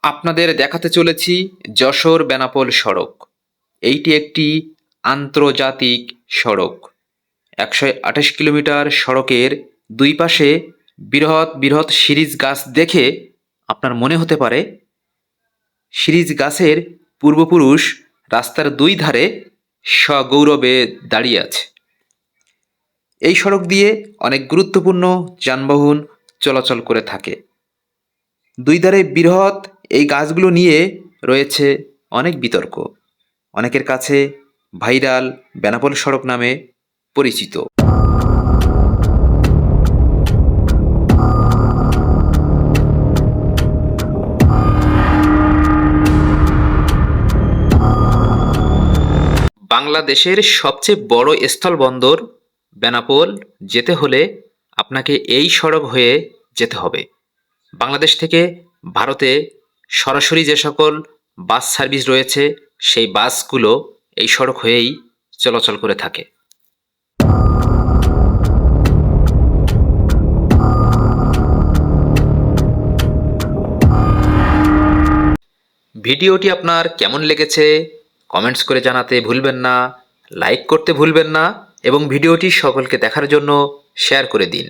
আপনাদের দেখাতে চলেছি যশোর বেনাপোল সড়ক। এইটি একটি আন্তর্জাতিক সড়ক। ১২৮ কিলোমিটার সড়কের দুই পাশে বৃহৎ বৃহৎ শিরীষ গাছ দেখে আপনার মনে হতে পারে শিরীষ গাছের পূর্বপুরুষ রাস্তার দুই ধারে সগৌরবে দাঁড়িয়ে আছে। এই সড়ক দিয়ে অনেক গুরুত্বপূর্ণ যানবাহন চলাচল করে থাকে। দুই ধারে বৃহৎ এই গাছগুলো নিয়ে রয়েছে অনেক বিতর্ক। অনেকের কাছে ভাইরাল বেনাপোল সড়ক নামে পরিচিত। বাংলাদেশের সবচেয়ে বড় স্থলবন্দর বেনাপোল যেতে হলে আপনাকে এই সড়ক হয়ে যেতে হবে। বাংলাদেশ থেকে ভারতে সরাসরি যে সকল বাস সার্ভিস রয়েছে সেই বাসগুলো এই সড়ক হয়েই চলাচল করে থাকে। ভিডিওটি আপনার কেমন লেগেছে কমেন্টস করে জানাতে ভুলবেন না, লাইক করতে ভুলবেন না এবং ভিডিওটি সকলকে দেখার জন্য শেয়ার করে দিন।